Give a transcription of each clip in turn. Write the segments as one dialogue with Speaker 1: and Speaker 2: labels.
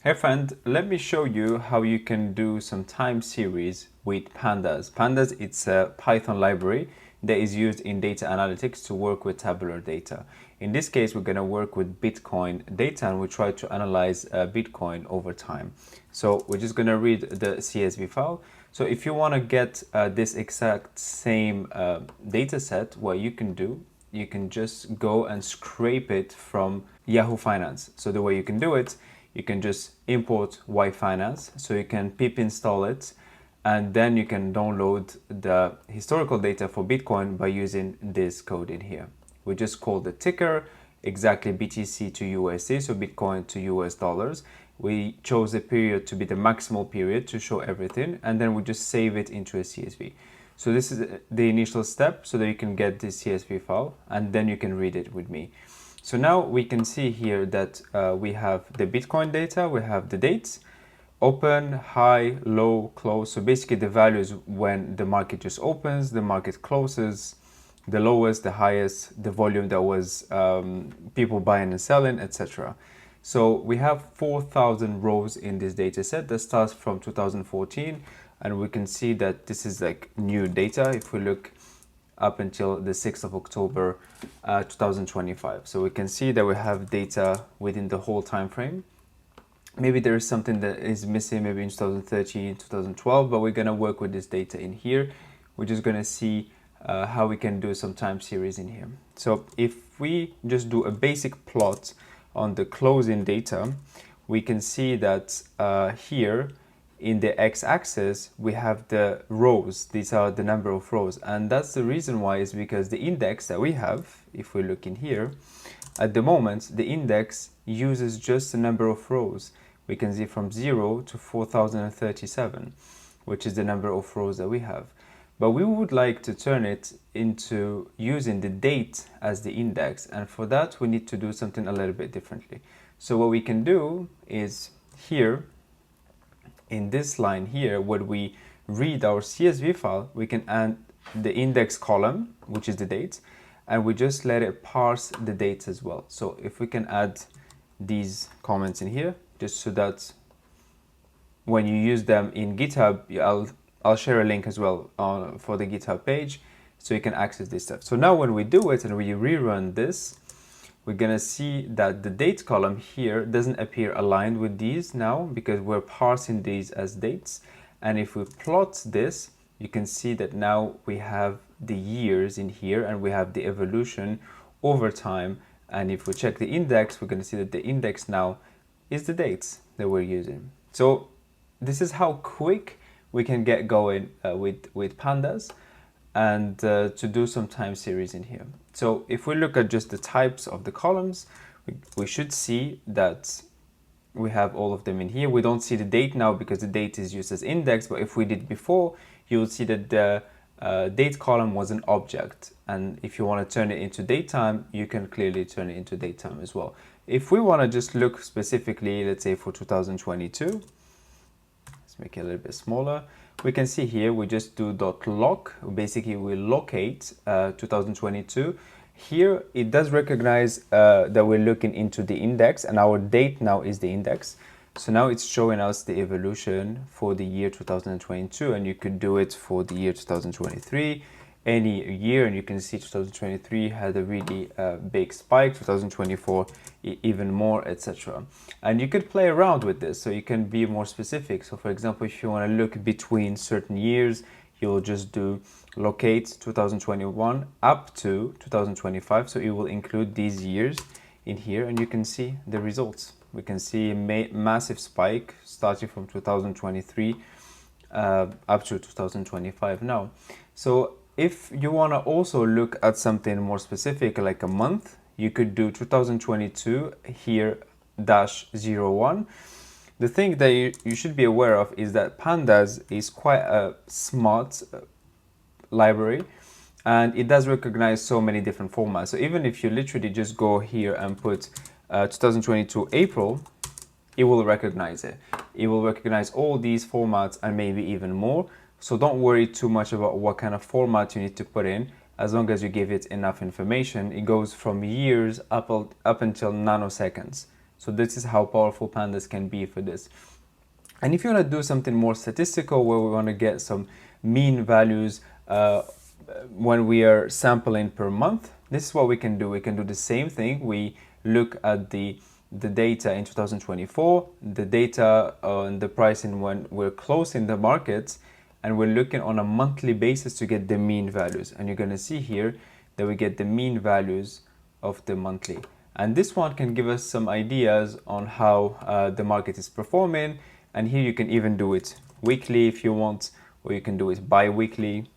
Speaker 1: Hey friend, let me show you how you can do some time series with Pandas. Pandas, it's a Python library that is used in data analytics to work with tabular data. In this case, we're going to work with Bitcoin data and we try to analyze Bitcoin over time. So we're just going to read the CSV file. So if you want to get this exact same data set, what you can do, you can just go and scrape it from Yahoo Finance. So the way you can do it, you can just import Y Finance, so you can pip install it, and then you can download the historical data for Bitcoin by using this code in here. We just call the ticker exactly BTC to USD, so Bitcoin to US dollars. We chose the period to be the maximal period to show everything, and then we just save it into a CSV. So this is the initial step so that you can get this CSV file, and then you can read it with me. So now we can see here that we have the Bitcoin data, we have the dates, open, high, low, close. So basically the values when the market just opens, the market closes, the lowest, the highest, the volume that was people buying and selling, etc. So we have 4,000 rows in this data set that starts from 2014, and we can see that this is like new data if we look up until the 6th of October 2025. So we can see that we have data within the whole time frame. Maybe there is something that is missing, maybe in 2013, 2012, but we're going to work with this data in here. We're just going to see how we can do some time series in here. So if we just do a basic plot on the closing data, we can see that here in the x-axis we have the rows. These are the number of rows, and that's the reason why, is because the index that we have, if we look in here, at the moment the index uses just the number of rows. We can see from 0 to 4037, which is the number of rows that we have. But we would like to turn it into using the date as the index, and for that we need to do something a little bit differently. So what we can do is here in this line here, when we read our CSV file, we can add the index column, which is the date, and we just let it parse the dates as well. So if we can add these comments in here, just so that when you use them in GitHub, I'll share a link as well for the GitHub page, so you can access this stuff. So now when we do it and we rerun this, we're gonna see that the date column here doesn't appear aligned with these now because we're parsing these as dates. And if we plot this, you can see that now we have the years in here and we have the evolution over time. And if we check the index, we're gonna see that the index now is the dates that we're using. So this is how quick we can get going with Pandas and to do some time series in here. So if we look at just the types of the columns, we should see that we have all of them in here. We don't see the date now because the date is used as index, but if we did before, you'll see that the date column was an object. And if you want to turn it into datetime, you can clearly turn it into datetime as well. If we want to just look specifically, let's say for 2022, let's make it a little bit smaller. We can see here we just do .loc. Basically, we locate 2022. Here it does recognize that we're looking into the index, and our date now is the index. So now it's showing us the evolution for the year 2022, and you could do it for the year 2023, any year, and you can see 2023 had a really big spike, 2024 even more, etc. And you could play around with this, so you can be more specific. So for example, if you want to look between certain years, you'll just do locate 2021 up to 2025, so it will include these years in here, and you can see the results. We can see a massive spike starting from 2023 up to 2025 now. So if you want to also look at something more specific, like a month, you could do 2022 here -01. The thing that you should be aware of is that Pandas is quite a smart library, and it does recognize so many different formats. So even if you literally just go here and put 2022 April, it will recognize it. It will recognize all these formats and maybe even more. So don't worry too much about what kind of format you need to put in. As long as you give it enough information, it goes from years up until nanoseconds. So this is how powerful Pandas can be for this. And if you want to do something more statistical, where we want to get some mean values when we are sampling per month, this is what we can do. We can do the same thing. We look at the data in 2024, the data on the pricing when we're closing the markets, and we're looking on a monthly basis to get the mean values. And you're going to see here that we get the mean values of the monthly. And this one can give us some ideas on how the market is performing. And here you can even do it weekly if you want, or you can do it bi-weekly.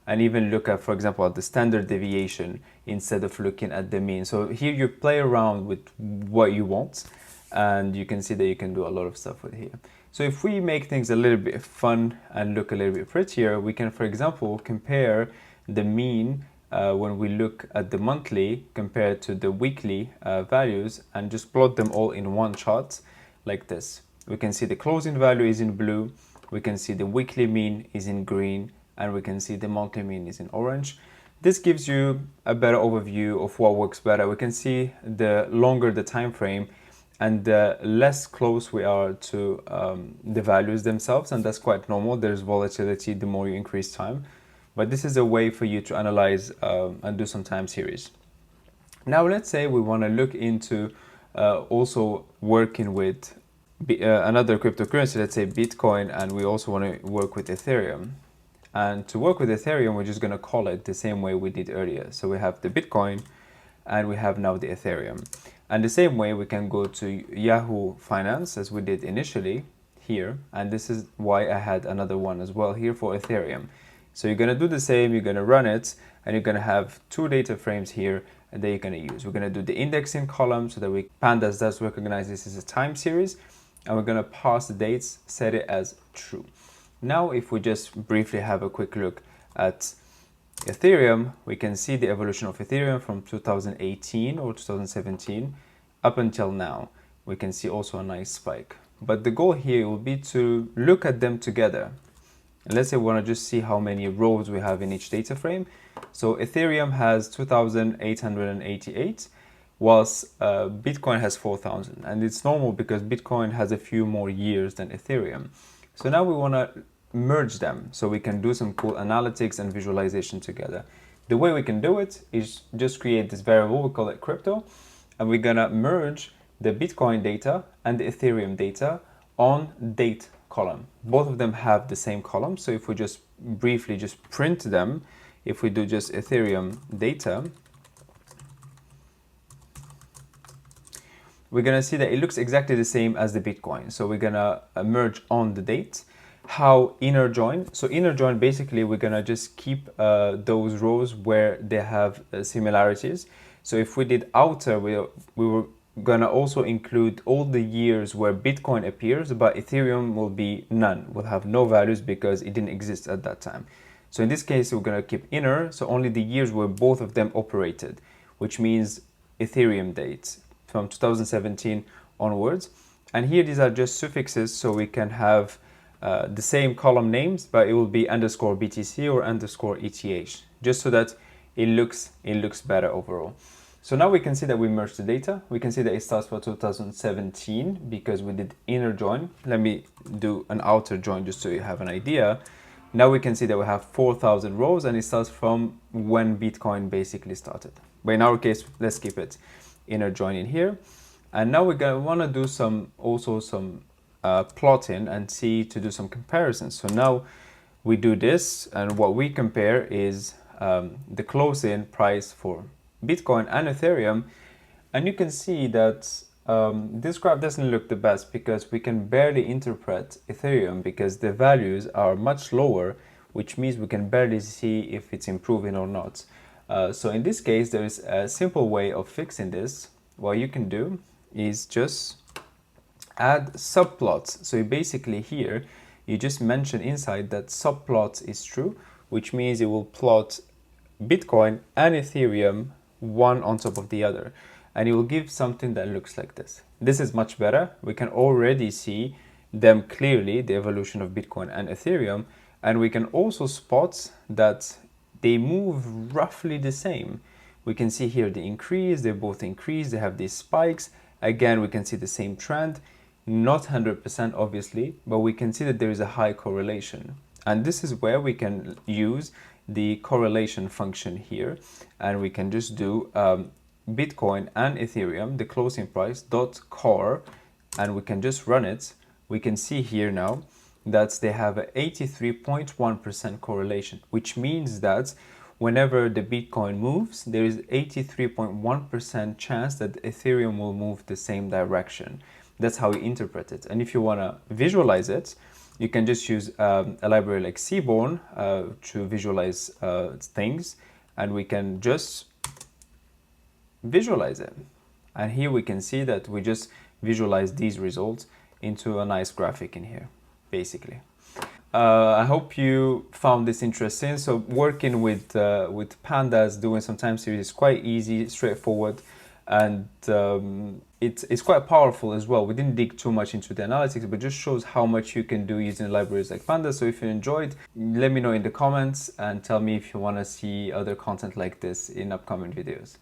Speaker 1: And even look at, for example, at the standard deviation instead of looking at the mean. So here you play around with what you want, and you can see that you can do a lot of stuff with here. So if we make things a little bit fun and look a little bit prettier, we can, for example, compare the mean when we look at the monthly compared to the weekly values, and just plot them all in one chart like this. We can see the closing value is in blue, we can see the weekly mean is in green, and we can see the monthly mean is in orange. This gives you a better overview of what works better. We can see the longer the time frame and the less close we are to the values themselves, and that's quite normal. There's volatility the more you increase time, but this is a way for you to analyze and do some time series. Now let's say we want to look into also working with another cryptocurrency, let's say Bitcoin, and we also want to work with Ethereum. And to work with Ethereum, we're just going to call it the same way we did earlier. So we have the Bitcoin and we have now the Ethereum. And the same way we can go to Yahoo Finance as we did initially here. And this is why I had another one as well here for Ethereum. So you're going to do the same, you're going to run it, and you're going to have two data frames here that you're going to use. We're going to do the indexing column so that Pandas does recognize this as a time series. And we're going to pass the dates, set it as true. Now, if we just briefly have a quick look at Ethereum, we can see the evolution of Ethereum from 2018 or 2017 up until now. We can see also a nice spike. But the goal here will be to look at them together. And let's say we want to just see how many rows we have in each data frame. So Ethereum has 2,888, whilst Bitcoin has 4,000. And it's normal because Bitcoin has a few more years than Ethereum. So now we want to merge them so we can do some cool analytics and visualization together. The way we can do it is just create this variable, we call it crypto, and we're gonna merge the Bitcoin data and the Ethereum data on date column. Both of them have the same column, so if we just briefly just print them, if we do just Ethereum data, we're gonna see that it looks exactly the same as the Bitcoin. So we're gonna merge on the date. How inner join? So inner join, basically we're gonna just keep those rows where they have similarities. So if we did outer, we were gonna also include all the years where Bitcoin appears, but Ethereum will be none, will have no values because it didn't exist at that time. So in this case, we're gonna keep inner, so only the years where both of them operated, which means Ethereum dates from 2017 onwards. And here these are just suffixes, so we can have the same column names, but it will be underscore BTC or underscore ETH, just so that it looks better overall. So now we can see that we merged the data. We can see that it starts for 2017 because we did inner join. Let me do an outer join just so you have an idea. Now we can see that we have 4,000 rows and it starts from when Bitcoin basically started. But in our case, let's keep it inner join in here. And now we're gonna wanna do some plotting and see to do some comparisons. So now we do this, and what we compare is the closing price for Bitcoin and Ethereum, and you can see that this graph doesn't look the best because we can barely interpret Ethereum because the values are much lower, which means we can barely see if it's improving or not. So in this case, there is a simple way of fixing this. What you can do is just add subplots. So basically here, you just mention inside that subplot is true, which means it will plot Bitcoin and Ethereum one on top of the other. And it will give something that looks like this. This is much better. We can already see them clearly, the evolution of Bitcoin and Ethereum. And we can also spot that they move roughly the same. We can see here the increase, they both increase, they have these spikes, Again, we can see the same trend, not 100% obviously, but we can see that there is a high correlation. And this is where we can use the correlation function here, and we can just do Bitcoin and Ethereum, the closing price dot core, and we can just run it. We can see here now that they have an 83.1% correlation, which means that whenever the Bitcoin moves, there is 83.1% chance that Ethereum will move the same direction. That's how we interpret it. And if you want to visualize it, you can just use a library like Seaborn to visualize things, and we can just visualize it. And here we can see that we just visualize these results into a nice graphic in here, basically. I hope you found this interesting. So working with Pandas, doing some time series is quite easy, straightforward, and it's quite powerful as well. We didn't dig too much into the analytics, but just shows how much you can do using libraries like Pandas. So if you enjoyed, let me know in the comments and tell me if you want to see other content like this in upcoming videos.